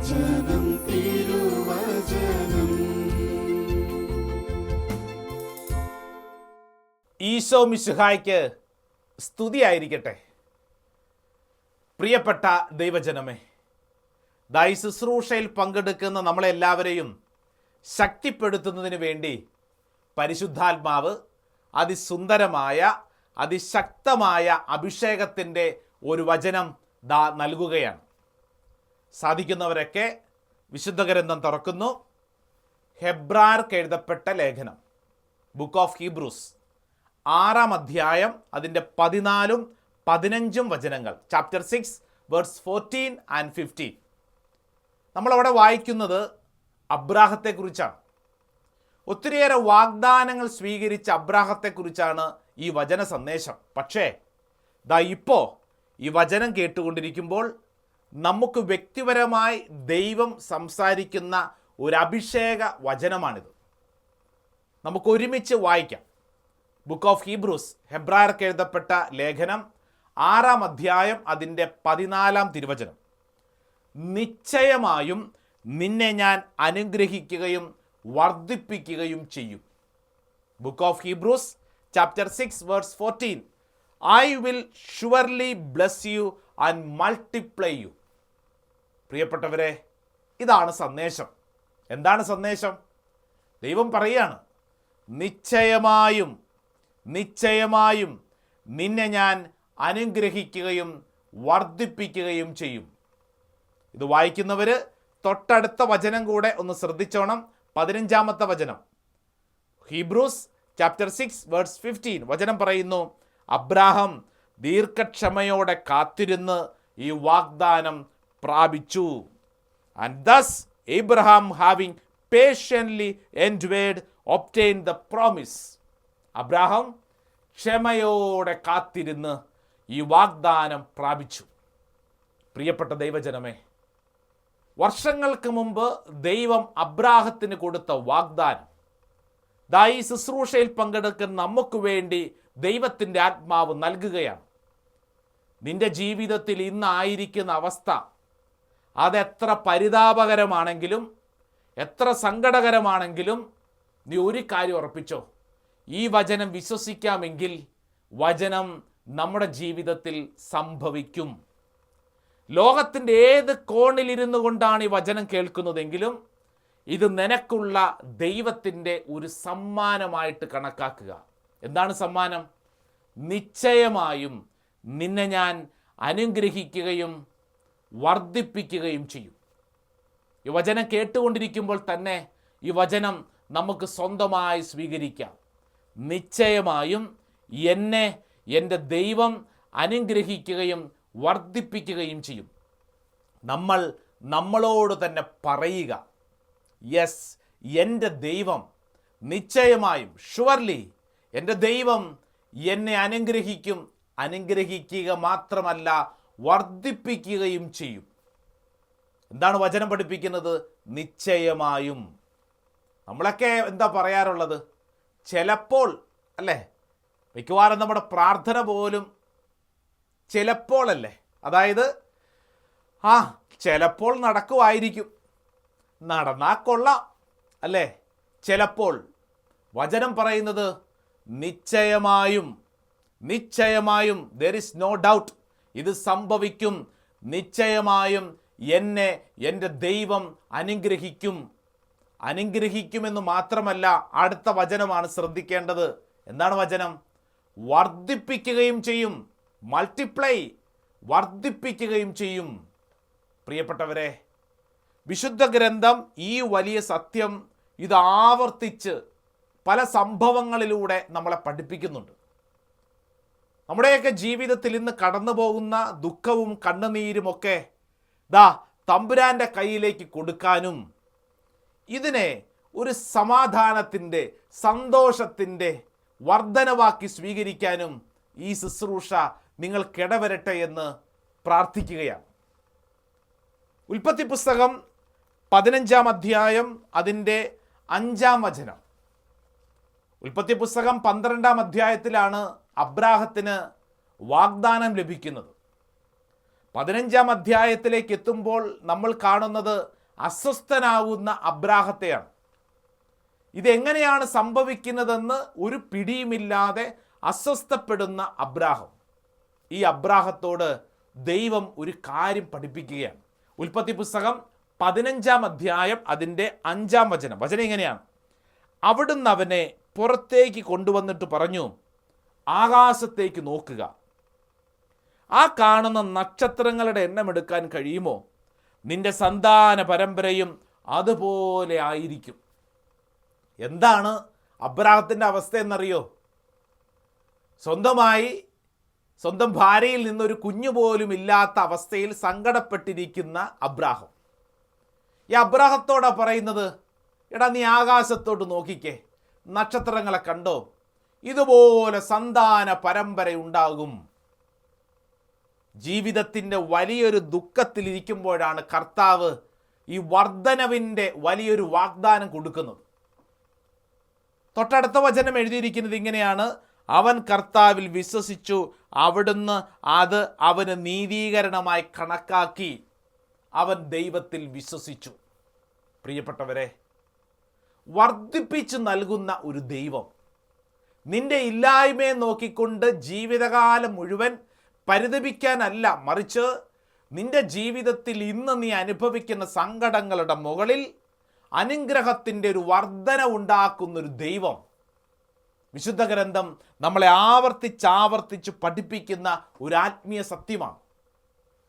തിരുവചനം തിരുവചനം. ഈശോ മിശിഹായ്ക്ക് സ്തുതിയായിരിക്കട്ടെ. പ്രിയപ്പെട്ട ദൈവജനമേ, ഈ ശുശ്രൂഷയിൽ പങ്കെടുക്കുന്ന നമ്മളെല്ലാവരെയും ശക്തിപ്പെടുത്തുന്നതിന് വേണ്ടി പരിശുദ്ധാത്മാവ് അതിസുന്ദരമായ അതിശക്തമായ അഭിഷേകത്തിൻ്റെ ഒരു വചനം നൽകുകയാണ്. സാധിക്കുന്നവരൊക്കെ വിശുദ്ധ ഗ്രന്ഥം തുറക്കുന്നു. ഹെബ്രായർക്ക് എഴുതപ്പെട്ട ലേഖനം, ബുക്ക് ഓഫ് ഹീബ്രൂസ്, 6-ാം അധ്യായം, അതിൻ്റെ 14-15 വചനങ്ങൾ, ചാപ്റ്റർ 6 വേഴ്സ് 14 and 15. നമ്മളവിടെ വായിക്കുന്നത് അബ്രാഹത്തെക്കുറിച്ചാണ്. ഒത്തിരിയേറെ വാഗ്ദാനങ്ങൾ സ്വീകരിച്ച അബ്രാഹത്തെക്കുറിച്ചാണ് ഈ വചന സന്ദേശം. പക്ഷേ ഇപ്പോൾ ഈ വചനം കേട്ടുകൊണ്ടിരിക്കുമ്പോൾ നമുക്ക് വ്യക്തിപരമായി ദൈവം സംസാരിക്കുന്ന ഒരു അഭിഷേക വചനമാണിത്. നമുക്ക് ഒരുമിച്ച് വായിക്കാം. ബുക്ക് ഓഫ് ഹീബ്രൂസ്, ഹെബ്രായർക്ക് എഴുതപ്പെട്ട ലേഖനം, 6-ാം അധ്യായം, അതിൻ്റെ 14-ാം തിരുവചനം. നിശ്ചയമായും നിന്നെ ഞാൻ അനുഗ്രഹിക്കുകയും വർദ്ധിപ്പിക്കുകയും ചെയ്യും. Book of Hebrews, chapter 6 verse 14. I will surely bless you and multiply you. പ്രിയപ്പെട്ടവരെ, ഇതാണ് സന്ദേശം. എന്താണ് സന്ദേശം? ദൈവം പറയാണ്, നിശ്ചയമായും നിശ്ചയമായും നിന്നെ ഞാൻ അനുഗ്രഹിക്കുകയും വർദ്ധിപ്പിക്കുകയും ചെയ്യും. ഇത് വായിക്കുന്നവർ തൊട്ടടുത്ത വചനം കൂടെ ഒന്ന് ശ്രദ്ധിച്ചോണം. 15-ാമത്തെ വചനം, ഹീബ്രൂസ് ചാപ്റ്റർ 6 വേഴ്സ് 15. വചനം പറയുന്നു, അബ്രാഹാം ദീർഘക്ഷമയോടെ കാത്തിരുന്ന് ഈ വാഗ്ദാനം പ്രാപിച്ചു. And thus Abraham, having patiently endured, obtained the promise. Abraham ക്ഷമയോടെ കാത്തിരുന്ന് ഈ വാഗ്ദാനം പ്രാപിച്ചു. പ്രിയപ്പെട്ട ദൈവജനമേ, വർഷങ്ങൾക്ക് മുമ്പ് ദൈവം അബ്രാഹത്തിന് കൊടുത്ത വാഗ്ദാനം ഈ ശുശ്രൂഷയിൽ പങ്കെടുക്കുന്ന നമുക്ക് വേണ്ടി ദൈവത്തിൻ്റെ ആത്മാവ് നൽകുകയാണ്. നിന്റെ ജീവിതത്തിൽ ഇന്നായിരിക്കുന്ന അവസ്ഥ അതെത്ര പരിതാപകരമാണെങ്കിലും എത്ര സങ്കടകരമാണെങ്കിലും നീ ഒരു കാര്യം ഉറപ്പിച്ചോ, ഈ വചനം വിശ്വസിക്കാമെങ്കിൽ വചനം നമ്മുടെ ജീവിതത്തിൽ സംഭവിക്കും. ലോകത്തിൻ്റെ ഏത് കോണിലിരുന്നു കൊണ്ടാണ് ഈ വചനം കേൾക്കുന്നതെങ്കിലും ഇത് നിനക്കുള്ള ദൈവത്തിൻ്റെ ഒരു സമ്മാനമായിട്ട് കണക്കാക്കുക. എന്താണ് സമ്മാനം? നിശ്ചയമായും നിന്നെ ഞാൻ അനുഗ്രഹിക്കുകയും വർദ്ധിപ്പിക്കുകയും ചെയ്യും. ഈ വചനം കേട്ടുകൊണ്ടിരിക്കുമ്പോൾ തന്നെ ഈ വചനം നമുക്ക് സ്വന്തമായി സ്വീകരിക്കാം. നിശ്ചയമായും എന്നെ എൻ്റെ ദൈവം അനുഗ്രഹിക്കുകയും വർദ്ധിപ്പിക്കുകയും ചെയ്യും. നമ്മൾ നമ്മളോട് തന്നെ പറയുക, യെസ്, എൻ്റെ ദൈവം നിശ്ചയമായും, ഷുവർലി, എൻ്റെ ദൈവം എന്നെ അനുഗ്രഹിക്കും. അനുഗ്രഹിക്കുക മാത്രമല്ല, വർദ്ധിപ്പിക്കുകയും ചെയ്യും. എന്താണ് വചനം പഠിപ്പിക്കുന്നത്? നിശ്ചയമായും. നമ്മളൊക്കെ എന്താ പറയാറുള്ളത്? ചിലപ്പോൾ, അല്ലേ? മിക്കവാറും നമ്മുടെ പ്രാർത്ഥന പോലും ചിലപ്പോഴല്ലേ. അതായത് ചിലപ്പോൾ നടക്കുമായിരിക്കും, നടന്നാൽ കൊള്ളാം, അല്ലേ? ചിലപ്പോൾ. വചനം പറയുന്നത് നിശ്ചയമായും, നിശ്ചയമായും, there is no doubt, ഇത് സംഭവിക്കും. നിശ്ചയമായും എന്നെ എൻ്റെ ദൈവം അനുഗ്രഹിക്കും. അനുഗ്രഹിക്കുമെന്ന് മാത്രമല്ല, അടുത്ത വചനമാണ് ശ്രദ്ധിക്കേണ്ടത്. എന്താണ് വചനം? വർദ്ധിപ്പിക്കുകയും ചെയ്യും. മൾട്ടിപ്ലൈ, വർദ്ധിപ്പിക്കുകയും ചെയ്യും. പ്രിയപ്പെട്ടവരെ, വിശുദ്ധ ഗ്രന്ഥം ഈ വലിയ സത്യം ഇത് ആവർത്തിച്ച് പല സംഭവങ്ങളിലൂടെ നമ്മളെ പഠിപ്പിക്കുന്നുണ്ട്. നമ്മുടെയൊക്കെ ജീവിതത്തിൽ ഇന്ന് കടന്നു പോകുന്ന ദുഃഖവും കണ്ണുനീരുമൊക്കെ തമ്പുരാൻ്റെ കയ്യിലേക്ക് കൊടുക്കാനും ഇതിനെ ഒരു സമാധാനത്തിൻ്റെ, സന്തോഷത്തിൻ്റെ വർധനവാക്കി സ്വീകരിക്കാനും ഈ ശുശ്രൂഷ നിങ്ങൾക്കിടവരട്ടെ എന്ന് പ്രാർത്ഥിക്കുകയാണ്. ഉൽപ്പത്തി പുസ്തകം 15-ാം അധ്യായം, അതിൻ്റെ 5-ാം വചനം. ഉൽപ്പത്തി പുസ്തകം 12-ാം അധ്യായത്തിലാണ് അബ്രാഹത്തിന് വാഗ്ദാനം ലഭിക്കുന്നത്. 15-ാം അധ്യായത്തിലേക്ക് എത്തുമ്പോൾ നമ്മൾ കാണുന്നത് അസ്വസ്ഥനാകുന്ന അബ്രാഹത്തെയാണ്. ഇതെങ്ങനെയാണ് സംഭവിക്കുന്നതെന്ന് ഒരു പിടിയുമില്ലാതെ അസ്വസ്ഥപ്പെടുന്ന അബ്രാഹം. ഈ അബ്രാഹത്തോട് ദൈവം ഒരു കാര്യം പഠിപ്പിക്കുകയാണ്. ഉൽപ്പത്തി പുസ്തകം 15-ാം അധ്യായം അതിൻ്റെ 5-ാം വചനം. വചനം ഇങ്ങനെയാണ്: അവിടുന്ന് അവനെ പുറത്തേക്ക് കൊണ്ടുവന്നിട്ട് പറഞ്ഞു, ആകാശത്തേക്ക് നോക്കുക, ആ കാണുന്ന നക്ഷത്രങ്ങളുടെ എണ്ണം എടുക്കാൻ കഴിയുമോ? നിന്റെ സന്താന പരമ്പരയും അതുപോലെ ആയിരിക്കും. എന്താണ് അബ്രാഹത്തിൻ്റെ അവസ്ഥ എന്നറിയോ? സ്വന്തം ഭാര്യയിൽ നിന്നൊരു കുഞ്ഞു പോലും ഇല്ലാത്ത അവസ്ഥയിൽ സങ്കടപ്പെട്ടിരിക്കുന്ന അബ്രാഹം. ഈ അബ്രാഹത്തോടാ പറയുന്നത്, എടാ നീ ആകാശത്തോട്ട് നോക്കിക്കേ, നക്ഷത്രങ്ങളെ കണ്ടോ, ഇതുപോലെ സന്താന പരമ്പര ഉണ്ടാകും. ജീവിതത്തിൻ്റെ വലിയൊരു ദുഃഖത്തിലിരിക്കുമ്പോഴാണ് കർത്താവ് ഈ വർധനവിൻ്റെ വലിയൊരു വാഗ്ദാനം കൊടുക്കുന്നത്. തൊട്ടടുത്ത വചനം എഴുതിയിരിക്കുന്നത് ഇങ്ങനെയാണ്: അവൻ കർത്താവിൽ വിശ്വസിച്ചു, അവിടുന്ന് അത് അവന് നീതീകരണമായി കണക്കാക്കി. അവൻ ദൈവത്തിൽ വിശ്വസിച്ചു. പ്രിയപ്പെട്ടവരെ, വർദ്ധിപ്പിച്ചു നൽകുന്ന ഒരു ദൈവം, നിന്റെ ഇല്ലായ്മയെ നോക്കിക്കൊണ്ട് ജീവിതകാലം മുഴുവൻ പരിതപിക്കാനല്ല, മറിച്ച് നിന്റെ ജീവിതത്തിൽ ഇന്ന് നീ അനുഭവിക്കുന്ന സങ്കടങ്ങളുടെ മുകളിൽ അനുഗ്രഹത്തിൻ്റെ ഒരു വർധന ഉണ്ടാക്കുന്നൊരു ദൈവം. വിശുദ്ധ ഗ്രന്ഥം നമ്മളെ ആവർത്തിച്ച് പഠിപ്പിക്കുന്ന ഒരു ആത്മീയ സത്യമാണ്.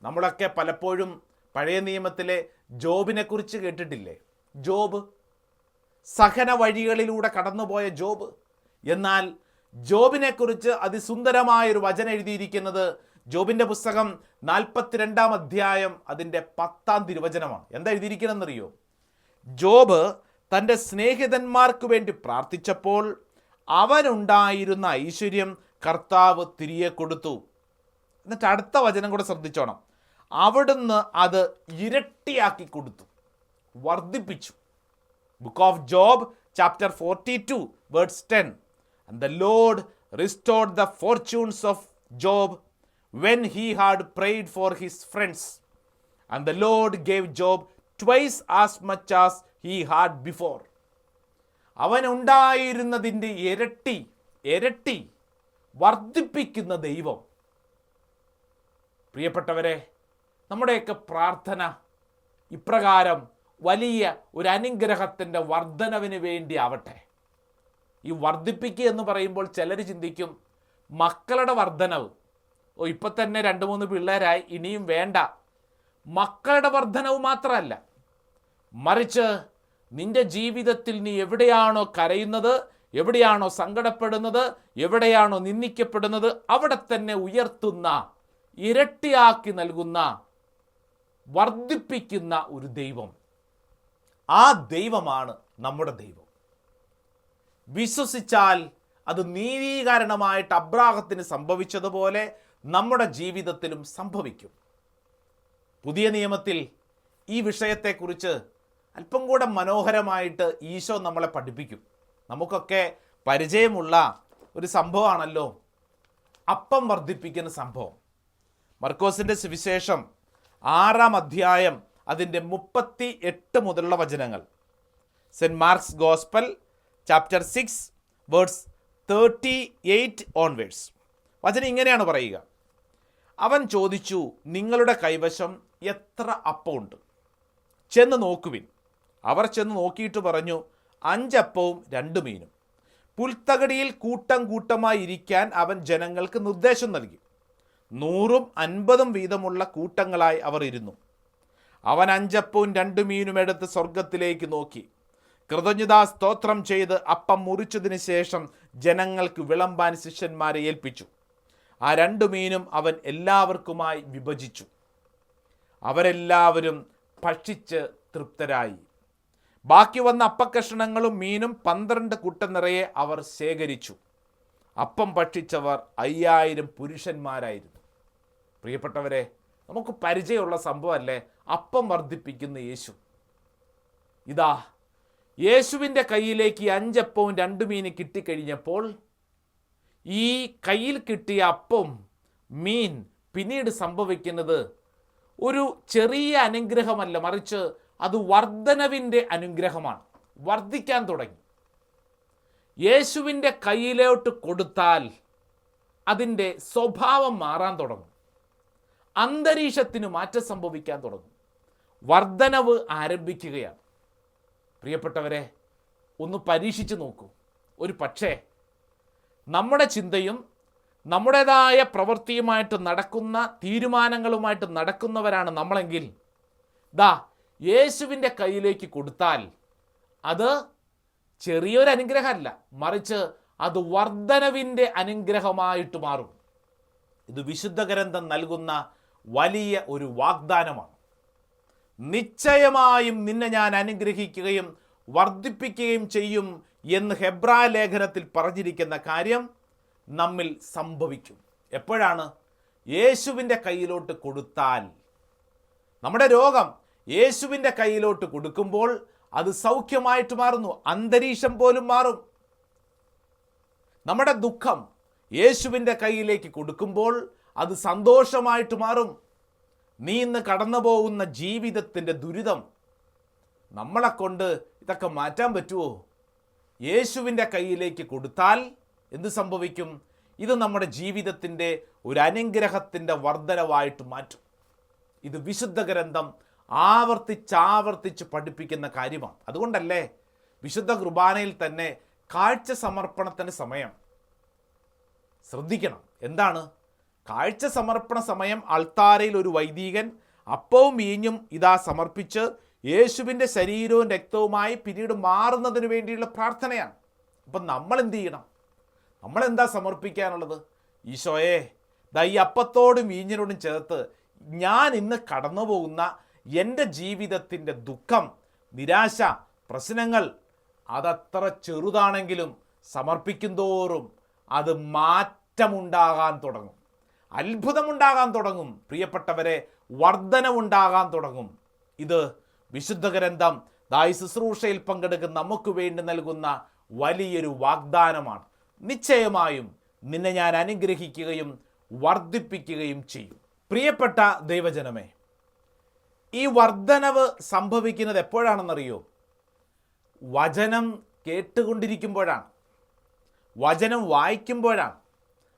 നമ്മളൊക്കെ പലപ്പോഴും പഴയ നിയമത്തിലെ ജോബിനെ കുറിച്ച് കേട്ടിട്ടില്ലേ? ജോബ്, സഹന വഴികളിലൂടെ കടന്നുപോയ ജോബ്. എന്നാൽ ജോബിനെക്കുറിച്ച് അതിസുന്ദരമായൊരു വചനം എഴുതിയിരിക്കുന്നത് ജോബിൻ്റെ പുസ്തകം 42-ാം അധ്യായം അതിൻ്റെ 10-ാം തിരുവചനമാണ്. എന്താ എഴുതിയിരിക്കണമെന്നറിയോ? ജോബ് തൻ്റെ സ്നേഹിതന്മാർക്ക് വേണ്ടി പ്രാർത്ഥിച്ചപ്പോൾ അവനുണ്ടായിരുന്ന ഐശ്വര്യം കർത്താവ് തിരികെ കൊടുത്തു. എന്നിട്ട് അടുത്ത വചനം കൂടെ ശ്രദ്ധിച്ചോണം: അവിടുന്ന് അത് ഇരട്ടിയാക്കി കൊടുത്തു, വർദ്ധിപ്പിച്ചു. Book of Job chapter 42 verse 10. And the Lord restored the fortunes of Job when he had prayed for his friends. And the Lord gave Job twice as much as he had before. അവൻ ഉണ്ടായിരുന്നതിൻ്റെ ഇരട്ടി വർദ്ധിപ്പിക്കുന്ന ദൈവം. പ്രിയപ്പെട്ടവരെ, നമ്മുടെയൊക്കെ പ്രാർത്ഥന ഇപ്രകാരം വലിയ ഒരു അനുഗ്രഹത്തിൻ്റെ വർധനവിന് വേണ്ടി ആവട്ടെ. ഈ വർദ്ധിപ്പിക്കുക എന്ന് പറയുമ്പോൾ ചിലർ ചിന്തിക്കും, മക്കളുടെ വർധനവ്, ഇപ്പം തന്നെ 2-3 പിള്ളേരായി, ഇനിയും വേണ്ട. മക്കളുടെ വർധനവ് മാത്രമല്ല, മറിച്ച് നിന്റെ ജീവിതത്തിൽ നീ എവിടെയാണോ കരയുന്നത്, എവിടെയാണോ സങ്കടപ്പെടുന്നത്, എവിടെയാണോ നിന്ദിക്കപ്പെടുന്നത്, അവിടെ തന്നെ ഉയർത്തുന്ന, ഇരട്ടിയാക്കി നൽകുന്ന, വർദ്ധിപ്പിക്കുന്ന ഒരു ദൈവം. ആ ദൈവമാണ് നമ്മുടെ ദൈവം. വിശ്വസിച്ചാൽ അത് നീതീകരണമായിട്ട് അബ്രാഹത്തിന് സംഭവിച്ചതുപോലെ നമ്മുടെ ജീവിതത്തിലും സംഭവിക്കും. പുതിയ നിയമത്തിൽ ഈ വിഷയത്തെക്കുറിച്ച് അല്പം കൂടെ മനോഹരമായിട്ട് ഈശോ നമ്മളെ പഠിപ്പിക്കും. നമുക്കൊക്കെ പരിചയമുള്ള ഒരു സംഭവമാണല്ലോ അപ്പം വർദ്ധിപ്പിക്കുന്ന സംഭവം. മർക്കോസിൻ്റെ സുവിശേഷം 6-ാം അധ്യായം അതിൻ്റെ 38 മുതലുള്ള വചനങ്ങൾ. Saint Mark's gospel chapter 6 verse 38 onwards. വചനം ഇങ്ങനെയാണ് പറയുക: അവൻ ചോദിച്ചു, നിങ്ങളുടെ കൈവശം എത്ര അപ്പമുണ്ട്? ചെന്ന് നോക്കുവിൻ. അവർ ചെന്ന് നോക്കിയിട്ട് പറഞ്ഞു, 5 അപ്പവും 2 മീനും. പുൽത്തകടിയിൽ കൂട്ടം കൂട്ടമായി ഇരിക്കാൻ അവൻ ജനങ്ങൾക്ക് നിർദ്ദേശം നൽകി. 100ഉം 50ഉം വീതമുള്ള കൂട്ടങ്ങളായി അവർ ഇരുന്നു. അവൻ 5 അപ്പവും 2 മീനും എടുത്ത് സ്വർഗത്തിലേക്ക് നോക്കി, കൃതജ്ഞതാ സ്തോത്രം ചെയ്ത് അപ്പം മുറിച്ചതിന് ശേഷം ജനങ്ങൾക്ക് വിളമ്പാൻ ശിഷ്യന്മാരെ ഏൽപ്പിച്ചു. ആ 2 മീനും അവൻ എല്ലാവർക്കുമായി വിഭജിച്ചു. അവരെല്ലാവരും ഭക്ഷിച്ച് തൃപ്തരായി. ബാക്കി വന്ന അപ്പക്കഷണങ്ങളും മീനും 12 കുട്ട നിറയെ അവർ ശേഖരിച്ചു. അപ്പം ഭക്ഷിച്ചവർ 5000 പുരുഷന്മാരായിരുന്നു. പ്രിയപ്പെട്ടവരെ, നമുക്ക് പരിചയമുള്ള സംഭവമല്ലേ അപ്പം വർദ്ധിപ്പിക്കുന്ന യേശു. ഇതാ യേശുവിൻ്റെ കയ്യിലേക്ക് 5 അപ്പവും 2 മീനും കിട്ടിക്കഴിഞ്ഞപ്പോൾ ഈ കയ്യിൽ കിട്ടിയ അപ്പം, മീൻ പിന്നീട് സംഭവിക്കുന്നത് ഒരു ചെറിയ അനുഗ്രഹമല്ല, മറിച്ച് അത് വർധനവിൻ്റെ അനുഗ്രഹമാണ്. വർദ്ധിക്കാൻ തുടങ്ങി. യേശുവിൻ്റെ കയ്യിലോട്ട് കൊടുത്താൽ അതിൻ്റെ സ്വഭാവം മാറാൻ തുടങ്ങും. അന്തരീക്ഷത്തിന് മാറ്റം സംഭവിക്കാൻ തുടങ്ങും. വർധനവ് ആരംഭിക്കുകയാണ്. പ്രിയപ്പെട്ടവരെ, ഒന്ന് പരീക്ഷിച്ച് നോക്കൂ. ഒരു പക്ഷേ നമ്മുടെ ചിന്തയും നമ്മുടേതായ പ്രവൃത്തിയുമായിട്ട് നടക്കുന്ന തീരുമാനങ്ങളുമായിട്ട് നടക്കുന്നവരാണ് നമ്മളെങ്കിൽ യേശുവിൻ്റെ കയ്യിലേക്ക് കൊടുത്താൽ അത് ചെറിയൊരു അനുഗ്രഹമല്ല, മറിച്ച് അത് വർധനവിൻ്റെ അനുഗ്രഹമായിട്ട് മാറും. ഇത് വിശുദ്ധ ഗ്രന്ഥം നൽകുന്ന വലിയ ഒരു വാഗ്ദാനമാണ്. നിശ്ചയമായും നിന്നെ ഞാൻ അനുഗ്രഹിക്കുകയും വർദ്ധിപ്പിക്കുകയും ചെയ്യും എന്ന് ഹെബ്രായ ലേഖനത്തിൽ പറഞ്ഞിരിക്കുന്ന കാര്യം നമ്മിൽ സംഭവിക്കും. എപ്പോഴാണ്? യേശുവിൻ്റെ കയ്യിലോട്ട് കൊടുത്താൽ. നമ്മുടെ രോഗം യേശുവിൻ്റെ കയ്യിലോട്ട് കൊടുക്കുമ്പോൾ അത് സൗഖ്യമായിട്ട് മാറുന്നു. അന്തരീക്ഷം പോലും മാറും. നമ്മുടെ ദുഃഖം യേശുവിൻ്റെ കയ്യിലേക്ക് കൊടുക്കുമ്പോൾ അത് സന്തോഷമായിട്ട് മാറും. നീ ഇന്ന് കടന്നു പോകുന്ന ജീവിതത്തിൻ്റെ ദുരിതം നമ്മളെ കൊണ്ട് ഇതൊക്കെ മാറ്റാൻ പറ്റുമോ? യേശുവിൻ്റെ കയ്യിലേക്ക് കൊടുത്താൽ എന്ത് സംഭവിക്കും? ഇത് നമ്മുടെ ജീവിതത്തിൻ്റെ ഒരു അനുഗ്രഹത്തിൻ്റെ വർധനവായിട്ട് മാറ്റും. ഇത് വിശുദ്ധ ഗ്രന്ഥം ആവർത്തിച്ച് പഠിപ്പിക്കുന്ന കാര്യമാണ്. അതുകൊണ്ടല്ലേ വിശുദ്ധ കുർബാനയിൽ തന്നെ കാഴ്ച സമർപ്പണത്തിന് സമയം ശ്രദ്ധിക്കണം. എന്താണ് കാഴ്ച സമർപ്പണ സമയം? അൾത്താരയിൽ ഒരു വൈദികൻ അപ്പവും വീഞ്ഞും സമർപ്പിച്ച് യേശുവിൻ്റെ ശരീരവും രക്തവുമായി പിന്നീട് മാറുന്നതിന് വേണ്ടിയുള്ള പ്രാർത്ഥനയാണ്. അപ്പം നമ്മൾ എന്ത് ചെയ്യണം? നമ്മളെന്താ സമർപ്പിക്കാനുള്ളത്? ഈശോയെ, ഈ അപ്പത്തോടും വീഞ്ഞിനോടും ചേർത്ത് ഞാൻ ഇന്ന് കടന്നു പോകുന്ന എൻ്റെ ജീവിതത്തിൻ്റെ ദുഃഖം, നിരാശ, പ്രശ്നങ്ങൾ അതത്ര ചെറുതാണെങ്കിലും സമർപ്പിക്കും തോറും അത് മാറ്റമുണ്ടാകാൻ തുടങ്ങും, അത്ഭുതമുണ്ടാകാൻ തുടങ്ങും. പ്രിയപ്പെട്ടവരെ, വർധനമുണ്ടാകാൻ തുടങ്ങും. ഇത് വിശുദ്ധ ഗ്രന്ഥം ഈ ശുശ്രൂഷയിൽ പങ്കെടുക്കുന്ന നമുക്ക് വേണ്ടി നൽകുന്ന വലിയൊരു വാഗ്ദാനമാണ്. നിശ്ചയമായും നിന്നെ ഞാൻ അനുഗ്രഹിക്കുകയും വർദ്ധിപ്പിക്കുകയും ചെയ്യും. പ്രിയപ്പെട്ട ദൈവജനമേ, ഈ വർധനവ് സംഭവിക്കുന്നത് എപ്പോഴാണെന്നറിയോ? വചനം കേട്ടുകൊണ്ടിരിക്കുമ്പോഴാണ്, വചനം വായിക്കുമ്പോഴാണ്,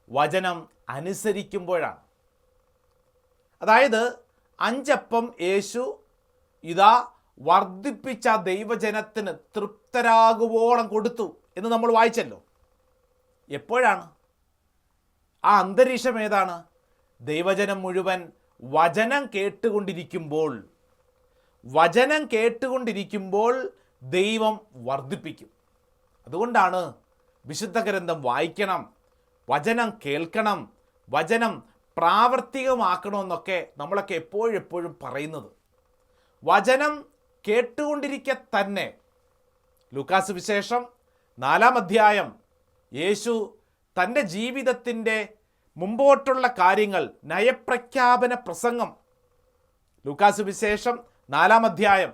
വചനം അനുസരിക്കുമ്പോഴാണ്. അതായത് 5 അപ്പം യേശു വർദ്ധിപ്പിച്ച ദൈവജനത്തിന് തൃപ്തരാകുവോളം കൊടുത്തു എന്ന് നമ്മൾ വായിച്ചല്ലോ. എപ്പോഴാണ്? ആ അന്തരീക്ഷം ഏതാണ്? ദൈവജനം മുഴുവൻ വചനം കേട്ടുകൊണ്ടിരിക്കുമ്പോൾ. വചനം കേട്ടുകൊണ്ടിരിക്കുമ്പോൾ ദൈവം വർദ്ധിപ്പിക്കും. അതുകൊണ്ടാണ് വിശുദ്ധ ഗ്രന്ഥം വായിക്കണം, വചനം കേൾക്കണം, വചനം പ്രാവർത്തികമാക്കണമെന്നൊക്കെ നമ്മളൊക്കെ എപ്പോഴും പറയുന്നത്. വചനം കേട്ടുകൊണ്ടിരിക്കെ തന്നെ ലൂക്കാസ് വിശേഷം 4-ാം അധ്യായം യേശു തൻ്റെ ജീവിതത്തിൻ്റെ മുമ്പോട്ടുള്ള കാര്യങ്ങൾ, നയപ്രഖ്യാപന പ്രസംഗം, ലൂക്കാസ് വിശേഷം 4-ാം അധ്യായം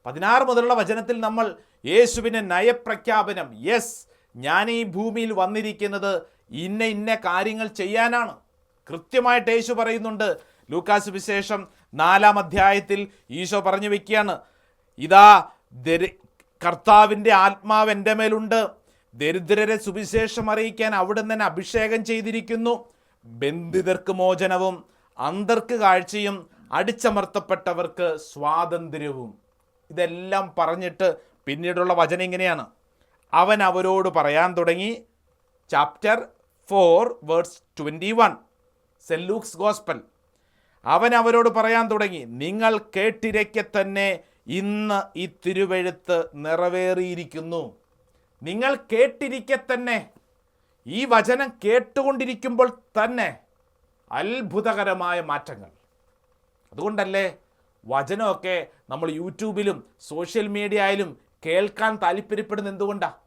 16 മുതലുള്ള വചനത്തിൽ നമ്മൾ യേശുവിൻ്റെ നയപ്രഖ്യാപനം, ഞാൻ ഈ ഭൂമിയിൽ വന്നിരിക്കുന്നത് ഇന്ന കാര്യങ്ങൾ ചെയ്യാനാണ്. കൃത്യമായിട്ട് യേശു പറയുന്നുണ്ട്. ലൂക്കാസ് വിശേഷം 4-ാം അധ്യായത്തിൽ ഈശോ പറഞ്ഞു വെക്കുകയാണ്, കർത്താവിൻ്റെ ആത്മാവ് എൻ്റെ മേലുണ്ട്, ദരിദ്രരെ സുവിശേഷം അറിയിക്കാൻ അവിടുന്ന് തന്നെ അഭിഷേകം ചെയ്തിരിക്കുന്നു, ബന്ധിതർക്ക് മോചനവും അന്ധർക്ക് കാഴ്ചയും അടിച്ചമർത്തപ്പെട്ടവർക്ക് സ്വാതന്ത്ര്യവും. ഇതെല്ലാം പറഞ്ഞിട്ട് പിന്നീടുള്ള വചനം ഇങ്ങനെയാണ്, അവൻ അവരോട് പറയാൻ തുടങ്ങി. Chapter 4 verse 21, saint Luke's gospel. അവൻ അവരോട് പറയാൻ തുടങ്ങി, നിങ്ങൾ കേട്ടിരിക്കെ തന്നെ ഇന്ന് ഈ തിരുവെഴുത്ത് നിറവേറിയിരിക്കുന്നു. നിങ്ങൾ കേട്ടിരിക്കെ തന്നെ, ഈ വചനം കേട്ടുകൊണ്ടിരിക്കുമ്പോൾ തന്നെ അത്ഭുതകരമായ മാറ്റങ്ങൾ. അതുകൊണ്ടല്ലേ വചനമൊക്കെ നമ്മൾ യൂട്യൂബിലും സോഷ്യൽ മീഡിയയിലും കേൾക്കാൻ താല്പര്യപ്പെടുന്നത്? എന്തുകൊണ്ടാണ്?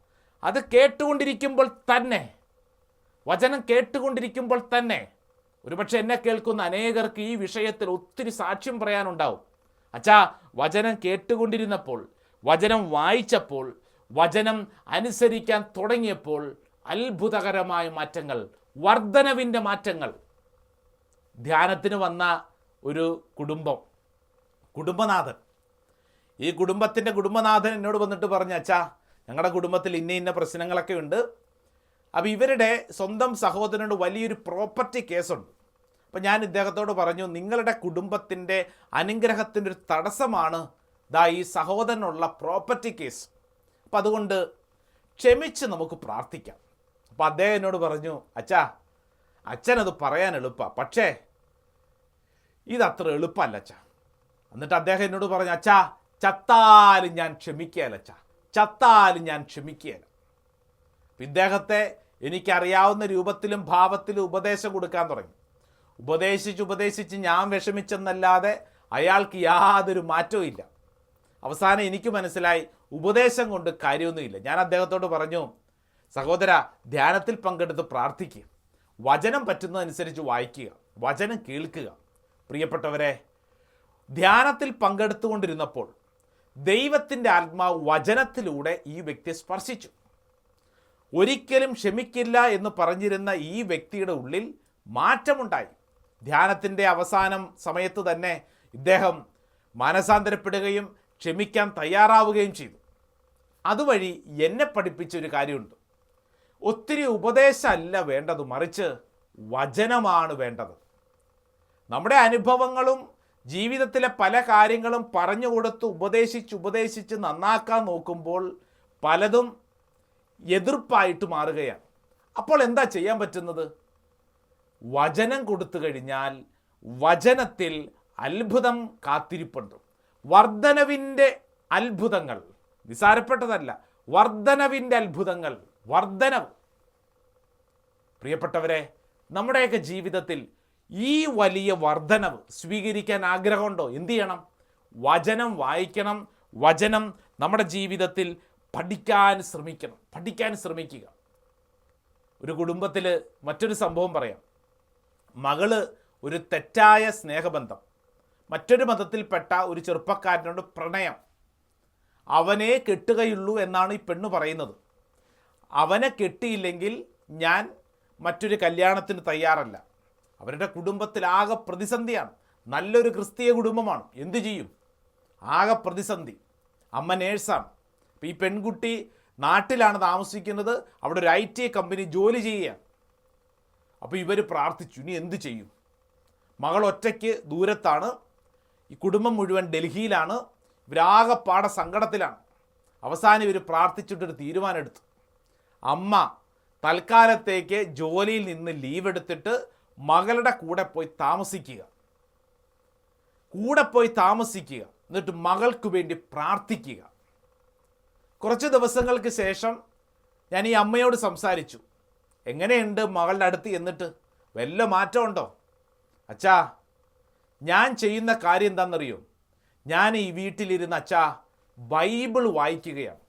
അത് കേട്ടുകൊണ്ടിരിക്കുമ്പോൾ തന്നെ, വചനം കേട്ടുകൊണ്ടിരിക്കുമ്പോൾ തന്നെ. ഒരുപക്ഷെ എന്നെ കേൾക്കുന്ന അനേകർക്ക് ഈ വിഷയത്തിൽ ഒത്തിരി സാക്ഷ്യം പറയാനുണ്ടാവും. അച്ഛാ, വചനം കേട്ടുകൊണ്ടിരുന്നപ്പോൾ, വചനം വായിച്ചപ്പോൾ, വചനം അനുസരിക്കാൻ തുടങ്ങിയപ്പോൾ അത്ഭുതകരമായ മാറ്റങ്ങൾ, വർധനവിൻ്റെ മാറ്റങ്ങൾ. ധ്യാനത്തിന് വന്ന ഒരു കുടുംബനാഥൻ ഈ കുടുംബത്തിൻ്റെ കുടുംബനാഥൻ എന്നോട് വന്നിട്ട് പറഞ്ഞു, അച്ഛാ ഞങ്ങളുടെ കുടുംബത്തിൽ ഇന്ന പ്രശ്നങ്ങളൊക്കെ ഉണ്ട്. അപ്പോൾ ഇവരുടെ സ്വന്തം സഹോദരനോട് വലിയൊരു പ്രോപ്പർട്ടി കേസുണ്ട്. അപ്പോൾ ഞാൻ ഇദ്ദേഹത്തോട് പറഞ്ഞു, നിങ്ങളുടെ കുടുംബത്തിൻ്റെ അനുഗ്രഹത്തിൻ്റെ ഒരു തടസ്സമാണ് ഈ സഹോദരനുള്ള പ്രോപ്പർട്ടി കേസ്. അപ്പം അതുകൊണ്ട് ക്ഷമിച്ച് നമുക്ക് പ്രാർത്ഥിക്കാം. അപ്പോൾ അദ്ദേഹം എന്നോട് പറഞ്ഞു, അച്ഛാ അച്ഛനത് പറയാൻ എളുപ്പമാണ്, പക്ഷേ ഇതത്ര എളുപ്പമല്ല അച്ഛാ. എന്നിട്ട് അദ്ദേഹം എന്നോട് പറഞ്ഞു, അച്ഛാ ചത്താലും ഞാൻ ക്ഷമിക്കുകയല്ല അച്ഛാ, ചത്താലും ഞാൻ ക്ഷമിക്കുകയല്ല. ഇദ്ദേഹത്തെ എനിക്കറിയാവുന്ന രൂപത്തിലും ഭാവത്തിലും ഉപദേശം കൊടുക്കാൻ തുടങ്ങി. ഉപദേശിച്ച് ഞാൻ വിഷമിച്ചെന്നല്ലാതെ അയാൾക്ക് യാതൊരു മാറ്റവും ഇല്ല. അവസാനം എനിക്ക് മനസ്സിലായി ഉപദേശം കൊണ്ട് കാര്യമൊന്നുമില്ല. ഞാൻ അദ്ദേഹത്തോട് പറഞ്ഞു, സഹോദര, ധ്യാനത്തിൽ പങ്കെടുത്ത് പ്രാർത്ഥിക്കുക, വചനം പറ്റുന്നതനുസരിച്ച് വായിക്കുക, വചനം കേൾക്കുക. പ്രിയപ്പെട്ടവരെ, ധ്യാനത്തിൽ പങ്കെടുത്തുകൊണ്ടിരുന്നപ്പോൾ ദൈവത്തിൻ്റെ ആത്മാവ് വചനത്തിലൂടെ ഈ വ്യക്തിയെ സ്പർശിച്ചു. ഒരിക്കലും ക്ഷമിക്കില്ല എന്ന് പറഞ്ഞിരുന്ന ഈ വ്യക്തിയുടെ ഉള്ളിൽ മാറ്റമുണ്ടായി. ധ്യാനത്തിൻ്റെ അവസാനം സമയത്ത് തന്നെ ഇദ്ദേഹം മാനസാന്തരപ്പെടുകയും ക്ഷമിക്കാൻ തയ്യാറാവുകയും ചെയ്തു. അതുവഴി എന്നെ പഠിപ്പിച്ചൊരു കാര്യമുണ്ട്. ഒത്തിരി ഉപദേശമല്ല വേണ്ടത്, മറിച്ച് വചനമാണ് വേണ്ടത്. നമ്മുടെ അനുഭവങ്ങളും ജീവിതത്തിലെ പല കാര്യങ്ങളും പറഞ്ഞു കൊടുത്ത് ഉപദേശിച്ച് നന്നാക്കാൻ നോക്കുമ്പോൾ പലതും എതിർപ്പായിട്ട് മാറുകയാണ്. അപ്പോൾ എന്താ ചെയ്യാൻ പറ്റുന്നത്? വചനം കൊടുത്തു കഴിഞ്ഞാൽ വചനത്തിൽ അത്ഭുതം കാത്തിരിപ്പുണ്ട്. വർധനവിൻ്റെ അത്ഭുതങ്ങൾ, നിസാരപ്പെട്ടതല്ല, വർധനവിൻ്റെ അത്ഭുതങ്ങൾ, വർധനവ്. പ്രിയപ്പെട്ടവരെ, നമ്മുടെയൊക്കെ ജീവിതത്തിൽ ഈ വലിയ വർധനവ് സ്വീകരിക്കാൻ ആഗ്രഹമുണ്ടോ? എന്തു ചെയ്യണം? വചനം വായിക്കണം, വചനം നമ്മുടെ ജീവിതത്തിൽ പഠിക്കാൻ ശ്രമിക്കുക. ഒരു കുടുംബത്തിൽ മറ്റൊരു സംഭവം പറയാം. മകള് ഒരു തെറ്റായ സ്നേഹബന്ധം, മറ്റൊരു മതത്തിൽപ്പെട്ട ഒരു ചെറുപ്പക്കാരനോട് പ്രണയം. അവനെ കെട്ടുകയുള്ളൂ എന്നാണ് ഈ പെണ്ണ് പറയുന്നത്. അവനെ കെട്ടിയില്ലെങ്കിൽ ഞാൻ മറ്റൊരു കല്യാണത്തിന് തയ്യാറല്ല. അവരുടെ കുടുംബത്തിലാകെ പ്രതിസന്ധിയാണ്. നല്ലൊരു ക്രിസ്തീയ കുടുംബമാണ്, എന്തു ചെയ്യും? ആകെ പ്രതിസന്ധി. അമ്മ നേഴ്സാണ്. അപ്പോൾ ഈ പെൺകുട്ടി നാട്ടിലാണ് താമസിക്കുന്നത്, അവിടെ ഒരു IT കമ്പനി ജോലി ചെയ്യുകയാണ്. അപ്പോൾ ഇവർ പ്രാർത്ഥിച്ചു, ഇനി എന്തു ചെയ്യും? മകൾ ഒറ്റയ്ക്ക് ദൂരത്താണ്, ഈ കുടുംബം മുഴുവൻ ഡൽഹിയിലാണ്. ഇവരാകെപ്പാടെ സങ്കടത്തിലാണ്. അവസാനം ഇവർ പ്രാർത്ഥിച്ചിട്ടൊരു തീരുമാനമെടുത്തു. അമ്മ തൽക്കാലത്തേക്ക് ജോലിയിൽ നിന്ന് ലീവ് എടുത്തിട്ട് മകളുടെ കൂടെ പോയി താമസിക്കുക, എന്നിട്ട് മകൾക്ക് വേണ്ടി പ്രാർത്ഥിക്കുക. കുറച്ച് ദിവസങ്ങൾക്ക് ശേഷം ഞാൻ ഈ അമ്മയോട് സംസാരിച്ചു. എങ്ങനെയുണ്ട് മകളുടെ അടുത്ത് എന്നിട്ട്? വല്ല മാറ്റമുണ്ടോ? അച്ഛാ, ഞാൻ ചെയ്യുന്ന കാര്യം എന്താണെന്നറിയോ? ഞാൻ ഈ വീട്ടിലിരുന്ന് അച്ഛാ ബൈബിൾ വായിക്കുകയാണ്.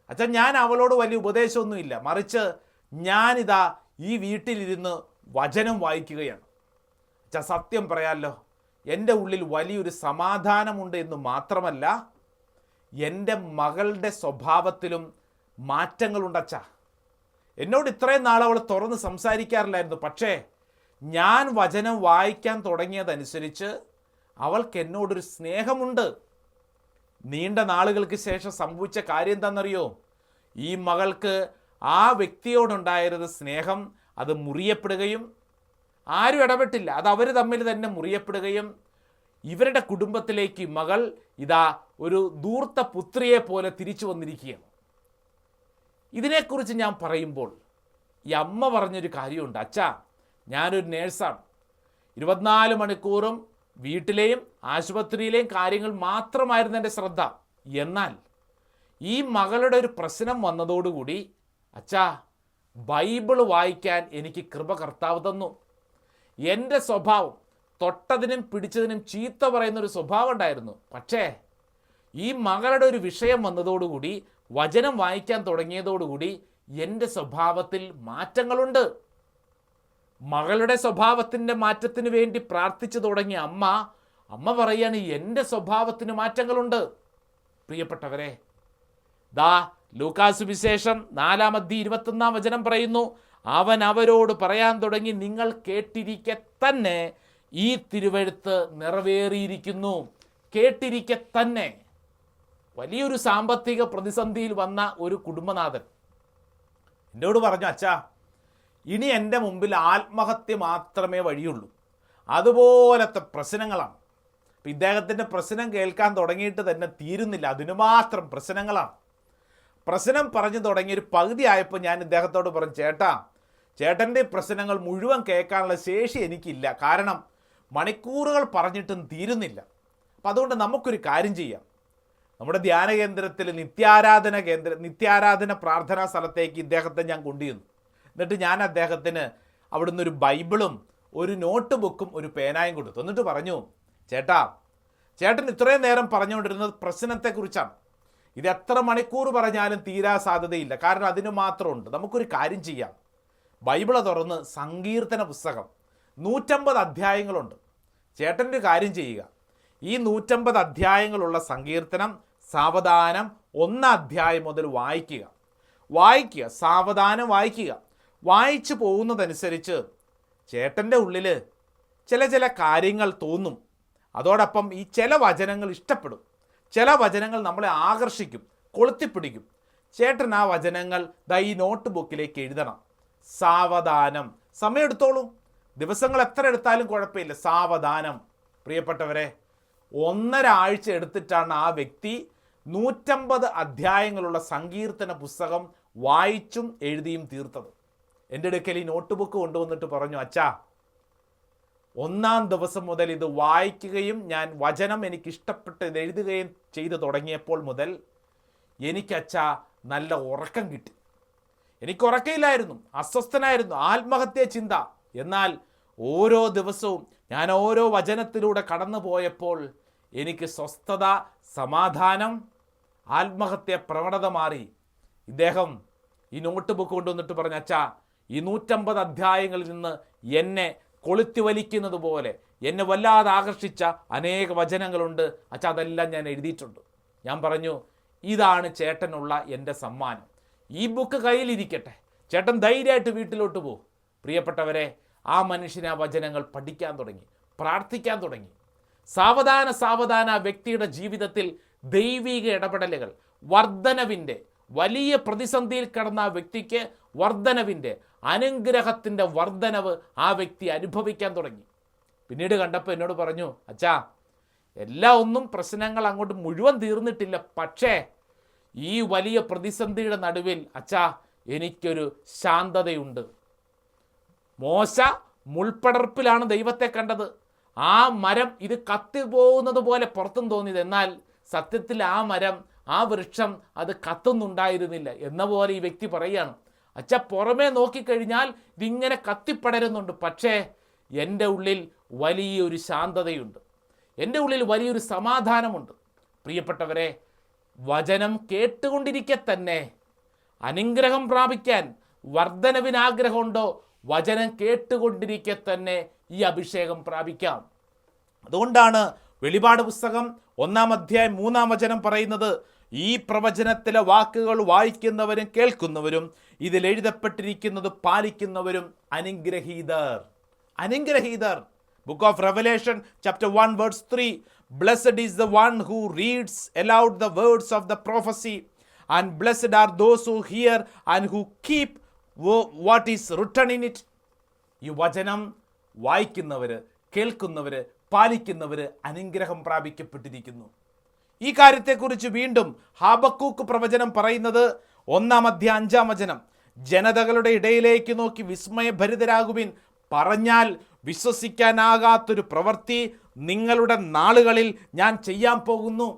അച്ഛാ, ഞാൻ അവളോട് വലിയ ഉപദേശമൊന്നുമില്ല, മറിച്ച് ഞാനിതാ ഈ വീട്ടിലിരുന്ന് വചനം വായിക്കുകയാണ്. അച്ഛാ, സത്യം പറയാമല്ലോ, എൻ്റെ ഉള്ളിൽ വലിയൊരു സമാധാനമുണ്ട് എന്ന് മാത്രമല്ല, എൻ്റെ മകളുടെ സ്വഭാവത്തിലും മാറ്റങ്ങളുണ്ടച്ഛാ. എന്നോട് ഇത്രയും നാൾ അവൾ തുറന്ന് സംസാരിക്കാറില്ലായിരുന്നു, പക്ഷേ ഞാൻ വചനം വായിക്കാൻ തുടങ്ങിയതനുസരിച്ച് അവൾക്ക് എന്നോടൊരു സ്നേഹമുണ്ട്. നീണ്ട നാളുകൾക്ക് ശേഷം സംഭവിച്ച കാര്യം എന്താണെന്നറിയോ? ഈ മകൾക്ക് ആ വ്യക്തിയോടുണ്ടായിരുന്ന സ്നേഹം അത് മുറിയപ്പെടുകയും, ആരും ഇടപെട്ടില്ല, അത് അവർ തമ്മിൽ തന്നെ മുറിയപ്പെടുകയും, ഇവരുടെ കുടുംബത്തിലേക്ക് മകൾ ഇതാ ഒരു ധൂർത്ത പുത്രിയെ പോലെ തിരിച്ചു വന്നിരിക്കുകയാണ്. ഇതിനെക്കുറിച്ച് ഞാൻ പറയുമ്പോൾ ഈ അമ്മ പറഞ്ഞൊരു കാര്യമുണ്ട്. അച്ഛാ, ഞാനൊരു നേഴ്സാണ്, 24 മണിക്കൂറും വീട്ടിലെയും ആശുപത്രിയിലെയും കാര്യങ്ങൾ മാത്രമായിരുന്നു എൻ്റെ ശ്രദ്ധ. എന്നാൽ ഈ മകളുടെ ഒരു പ്രശ്നം വന്നതോടുകൂടി അച്ഛാ ബൈബിൾ വായിക്കാൻ എനിക്ക് കൃപ കർത്താവ് തന്നു. എൻ്റെ സ്വഭാവം തൊട്ടതിനും പിടിച്ചതിനും ചീത്ത പറയുന്നൊരു സ്വഭാവം ഉണ്ടായിരുന്നു. പക്ഷേ ഈ മകളുടെ ഒരു വിഷയം വന്നതോടുകൂടി, വചനം വായിക്കാൻ തുടങ്ങിയതോടുകൂടി എൻ്റെ സ്വഭാവത്തിൽ മാറ്റങ്ങളുണ്ട്. മകളുടെ സ്വഭാവത്തിൻ്റെ മാറ്റത്തിന് വേണ്ടി പ്രാർത്ഥിച്ചു തുടങ്ങിയ അമ്മ പറയാണ്, എൻ്റെ സ്വഭാവത്തിന് മാറ്റങ്ങളുണ്ട്. പ്രിയപ്പെട്ടവരെ, ലൂക്കാസ് വിശേഷം 4:21 പറയുന്നു, അവൻ അവരോട് പറയാൻ തുടങ്ങി, നിങ്ങൾ കേട്ടിരിക്കെ തന്നെ ഈ തിരുവെഴുത്ത് നിറവേറിയിരിക്കുന്നു. കേട്ടിരിക്കെ തന്നെ. വലിയൊരു സാമ്പത്തിക പ്രതിസന്ധിയിൽ വന്ന ഒരു കുടുംബനാഥൻ എന്നോട് പറഞ്ഞു, അച്ഛാ, ഇനി എൻ്റെ മുമ്പിൽ ആത്മഹത്യ മാത്രമേ വഴിയുള്ളൂ. അതുപോലത്തെ പ്രശ്നങ്ങളാണ്. അപ്പം ഇദ്ദേഹത്തിൻ്റെ പ്രശ്നം കേൾക്കാൻ തുടങ്ങിയിട്ട് തന്നെ തീരുന്നില്ല, അതിനു മാത്രം പ്രശ്നങ്ങളാണ്. പ്രശ്നം പറഞ്ഞു തുടങ്ങിയൊരു പകുതി ആയപ്പോൾ ഞാൻ ഇദ്ദേഹത്തോട് പറഞ്ഞു, ചേട്ടൻ്റെ പ്രശ്നങ്ങൾ മുഴുവൻ കേൾക്കാനുള്ള ശേഷി എനിക്കില്ല, കാരണം മണിക്കൂറുകൾ പറഞ്ഞിട്ടും തീരുന്നില്ല. അപ്പം അതുകൊണ്ട് നമുക്കൊരു കാര്യം ചെയ്യാം. നമ്മുടെ ധ്യാന കേന്ദ്രത്തിൽ നിത്യാരാധന പ്രാർത്ഥനാ സ്ഥലത്തേക്ക് ഇദ്ദേഹത്തെ ഞാൻ കൊണ്ടുചെന്നു. എന്നിട്ട് ഞാൻ അദ്ദേഹത്തിന് അവിടുന്ന് ഒരു ബൈബിളും ഒരു നോട്ട് ബുക്കും ഒരു പേനായും കൊടുത്തു. എന്നിട്ട് പറഞ്ഞു, ചേട്ടൻ ഇത്രയും നേരം പറഞ്ഞുകൊണ്ടിരുന്നത് പ്രശ്നത്തെക്കുറിച്ചാണ്. ഇത് എത്ര മണിക്കൂർ പറഞ്ഞാലും തീരാ സാധ്യതയില്ല, കാരണം അതിന് മാത്രമുണ്ട്. നമുക്കൊരു കാര്യം ചെയ്യാം. ബൈബിള് തുറന്ന് സങ്കീർത്തന പുസ്തകം 150 അധ്യായങ്ങളുണ്ട്. ചേട്ടൻ്റെ കാര്യം ചെയ്യുക, ഈ 150 അധ്യായങ്ങളുള്ള സങ്കീർത്തനം സാവധാനം 1 അധ്യായം മുതൽ വായിക്കുക, സാവധാനം വായിക്കുക. വായിച്ചു പോകുന്നതനുസരിച്ച് ചേട്ടൻ്റെ ഉള്ളിൽ ചില കാര്യങ്ങൾ തോന്നും. അതോടൊപ്പം ഈ ചില വചനങ്ങൾ ഇഷ്ടപ്പെടും, ചില വചനങ്ങൾ നമ്മളെ ആകർഷിക്കും, കൊളുത്തിപ്പിടിക്കും. ചേട്ടൻ ആ വചനങ്ങൾ ഈ നോട്ട് ബുക്കിലേക്ക് എഴുതണം. സാവധാനം, സമയമെടുത്തോളൂ, ദിവസങ്ങൾ എത്ര എടുത്താലും കുഴപ്പമില്ല, സാവധാനം. പ്രിയപ്പെട്ടവരെ, 1.5 ആഴ്ച എടുത്തിട്ടാണ് ആ വ്യക്തി 150 അധ്യായങ്ങളുള്ള സങ്കീർത്തന പുസ്തകം വായിച്ചും എഴുതിയും തീർത്തത്. എൻ്റെ അടുക്കൽ ഈ നോട്ട് ബുക്ക് കൊണ്ടുവന്നിട്ട് പറഞ്ഞു, അച്ഛാ, 1-ാം ദിവസം മുതൽ ഇത് വായിക്കുകയും ഞാൻ വചനം എനിക്കിഷ്ടപ്പെട്ട് ഇത് എഴുതുകയും ചെയ്തു തുടങ്ങിയപ്പോൾ മുതൽ എനിക്കച്ഛാ നല്ല ഉറക്കം കിട്ടി. എനിക്ക് ഉറക്കമില്ലായിരുന്നു, അസ്വസ്ഥനായിരുന്നു, ആത്മഹത്യ ചിന്ത. എന്നാൽ ഓരോ ദിവസവും ഞാൻ ഓരോ വചനത്തിലൂടെ കടന്നു പോയപ്പോൾ എനിക്ക് സ്വസ്ഥത, സമാധാനം, ആത്മഹത്യ പ്രവണത മാറി. ഇദ്ദേഹം ഈ നോട്ട് ബുക്ക് കൊണ്ടുവന്നിട്ട് പറഞ്ഞു, അച്ഛാ, ഈ 150 അധ്യായങ്ങളിൽ നിന്ന് എന്നെ കൊളുത്തി വലിക്കുന്നത് പോലെ എന്നെ വല്ലാതെ ആകർഷിച്ച അനേക വചനങ്ങളുണ്ട് അച്ഛാ, അതെല്ലാം ഞാൻ എഴുതിയിട്ടുണ്ട്. ഞാൻ പറഞ്ഞു, ഇതാണ് ചേട്ടനുള്ള എൻ്റെ സമ്മാനം. ഈ ബുക്ക് കയ്യിലിരിക്കട്ടെ, ചേട്ടൻ ധൈര്യമായിട്ട് വീട്ടിലോട്ട് പോകും. പ്രിയപ്പെട്ടവരെ, ആ മനുഷ്യന് ആ വചനങ്ങൾ പഠിക്കാൻ തുടങ്ങി, പ്രാർത്ഥിക്കാൻ തുടങ്ങി. സാവധാന ആ വ്യക്തിയുടെ ജീവിതത്തിൽ ദൈവിക ഇടപെടലുകൾ, വർധനവിൻ്റെ, വലിയ പ്രതിസന്ധിയിൽ കിടന്ന ആ വ്യക്തിക്ക് വർധനവിൻ്റെ, അനുഗ്രഹത്തിൻ്റെ വർധനവ് ആ വ്യക്തി അനുഭവിക്കാൻ തുടങ്ങി. പിന്നീട് കണ്ടപ്പോൾ എന്നോട് പറഞ്ഞു, അച്ഛാ, ഒന്നും പ്രശ്നങ്ങൾ അങ്ങോട്ട് മുഴുവൻ തീർന്നിട്ടില്ല, പക്ഷേ ഈ വലിയ പ്രതിസന്ധിയുടെ നടുവിൽ അച്ഛാ എനിക്കൊരു ശാന്തതയുണ്ട്. മോശ മുൾപ്പടർപ്പിലാണ് ദൈവത്തെ കണ്ടത്. ആ മരം ഇത് കത്തിപ്പോകുന്നത് പോലെ പുറത്തും തോന്നിയത്, എന്നാൽ സത്യത്തിൽ ആ മരം, ആ വൃക്ഷം അത് കത്തുന്നുണ്ടായിരുന്നില്ല എന്ന പോലെ ഈ വ്യക്തി പറയുകയാണ്, അച്ഛാ, പുറമേ നോക്കിക്കഴിഞ്ഞാൽ ഇതിങ്ങനെ കത്തിപ്പടരുന്നുണ്ട്, പക്ഷേ എൻ്റെ ഉള്ളിൽ വലിയൊരു ശാന്തതയുണ്ട്, എൻ്റെ ഉള്ളിൽ വലിയൊരു സമാധാനമുണ്ട്. പ്രിയപ്പെട്ടവരെ, വചനം കേട്ടുകൊണ്ടിരിക്കെ തന്നെ അനുഗ്രഹം പ്രാപിക്കാൻ വർധനവിനാഗ്രഹമുണ്ടോ, വചനം കേട്ടുകൊണ്ടിരിക്കെ തന്നെ ഈ അഭിഷേകം പ്രാപിക്കാം. അതുകൊണ്ടാണ് വെളിപാട് പുസ്തകം 1-ാം അധ്യായം 3-ാം വചനം പറയുന്നത്, ഈ പ്രവചനത്തിലെ വാക്കുകൾ വായിക്കുന്നവരും കേൾക്കുന്നവരും ഇതിൽ എഴുതപ്പെട്ടിരിക്കുന്നത് പാലിക്കുന്നവരും അനുഗ്രഹീതർ. Book of Revelation chapter 1 verse 3, blessed is the one who reads aloud the words of the prophecy, and blessed are those who hear and who keep what is written in it. ഈ വചനം വായിക്കുന്നവർ, കേൾക്കുന്നവർ, പാലിക്കുന്നവർ അനുഗ്രഹം പ്രാപിക്കപ്പെട്ടിരിക്കുന്നു. ഈ കാര്യത്തെക്കുറിച്ച് വീണ്ടും ഹാബക്കൂക്ക് പ്രവചനം പറയുന്നത് 1-ാം അധ്യായം 5-ാം വചനം, ജനതകളുടെ ഇടയിലേക്ക് നോക്കി വിസ്മയഭരിതരാകുവിൻ, പറഞ്ഞാൽ വിശ്വസിക്കാനാകാത്തൊരു പ്രവൃത്തി നിങ്ങളുടെ നാളുകളിൽ ഞാൻ ചെയ്യാൻ പോകുന്നു.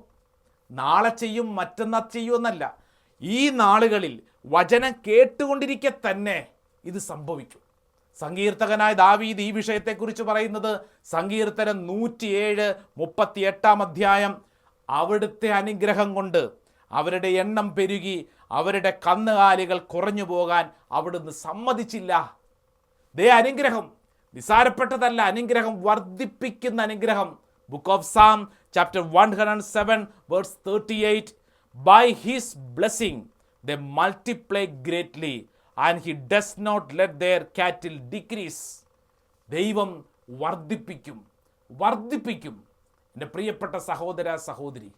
നാളെ ചെയ്യും, മറ്റന്നാൾ ചെയ്യുമെന്നല്ല, ഈ നാളുകളിൽ വചനം കേട്ടുകൊണ്ടിരിക്കെ തന്നെ ഇത് സംഭവിക്കും. സങ്കീർത്തകനായ ദാവീദ് ഈ വിഷയത്തെക്കുറിച്ച് പറയുന്നത് സങ്കീർത്തനം 107:38 അധ്യായം, അവിടുത്തെ അനുഗ്രഹം കൊണ്ട് അവരുടെ എണ്ണം പെരുകി അവരുടെ കന്നുകാലികൾ കുറഞ്ഞു പോകാൻ അവിടുന്ന് സമ്മതിച്ചില്ല. അനുഗ്രഹം നിസാരപ്പെട്ടതല്ല, അനുഗ്രഹം വർദ്ധിപ്പിക്കുന്ന അനുഗ്രഹം. Book of Sam chapter 107 verse 38, by his blessing they multiply greatly and he does not let their cattle decrease. ദൈവം വർദ്ധിപ്പിക്കും. എൻ്റെ പ്രിയപ്പെട്ട സഹോദര സഹോദരി,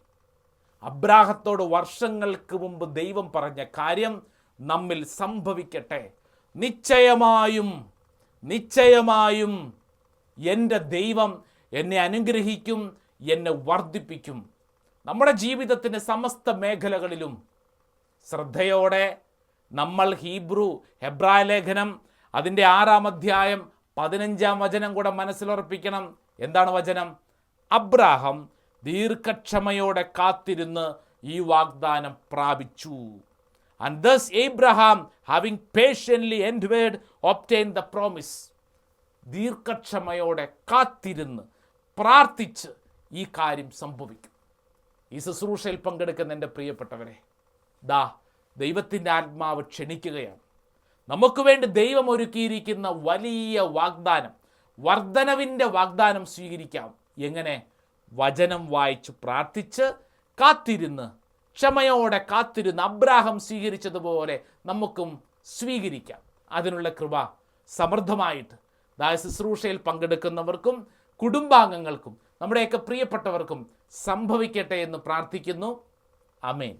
അബ്രാഹത്തോട് വർഷങ്ങൾക്ക് മുമ്പ് ദൈവം പറഞ്ഞ കാര്യം നമ്മിൽ സംഭവിക്കട്ടെ. നിശ്ചയമായും എൻ്റെ ദൈവം എന്നെ അനുഗ്രഹിക്കും, എന്നെ വർദ്ധിപ്പിക്കും. നമ്മുടെ ജീവിതത്തിൻ്റെ സമസ്ത മേഖലകളിലും ശ്രദ്ധയോടെ നമ്മൾ ഹെബ്രായ ലേഖനം അതിൻ്റെ 6-ാം അധ്യായം 15-ാം വചനം കൂടെ മനസ്സിലുറപ്പിക്കണം. എന്താണ് വചനം? അബ്രാഹാം ദീർഘക്ഷമയോടെ കാത്തിരുന്ന് ഈ വാഗ്ദാനം പ്രാപിച്ചു. And thus Abraham, having patiently endured, obtained the promise. ദീർഘക്ഷമയോടെ കാത്തിരുന്ന് പ്രാർത്ഥിച്ച് ഈ കാര്യം സംഭവിക്കും. ഈ ശുശ്രൂഷയിൽ പങ്കെടുക്കുന്ന എൻ്റെ പ്രിയപ്പെട്ടവരെ, ദൈവത്തിൻ്റെ ആത്മാവ് ക്ഷണിക്കുകയാണ്. നമുക്ക് വേണ്ടി ദൈവം ഒരുക്കിയിരിക്കുന്ന വലിയ വാഗ്ദാനം, വർധനവിൻ്റെ വാഗ്ദാനം സ്വീകരിക്കാം. എങ്ങനെ? വചനം വായിച്ച് പ്രാർത്ഥിച്ച് കാത്തിരുന്ന്, ക്ഷമയോടെ കാത്തിരുന്ന് അബ്രാഹാം സ്വീകരിച്ചതുപോലെ നമുക്കും സ്വീകരിക്കാം. അതിനുള്ള കൃപ സമൃദ്ധമായിട്ട് ശുശ്രൂഷയിൽ പങ്കെടുക്കുന്നവർക്കും കുടുംബാംഗങ്ങൾക്കും നമ്മുടെയൊക്കെ പ്രിയപ്പെട്ടവർക്കും സംഭവിക്കട്ടെ എന്ന് പ്രാർത്ഥിക്കുന്നു. ആമേൻ.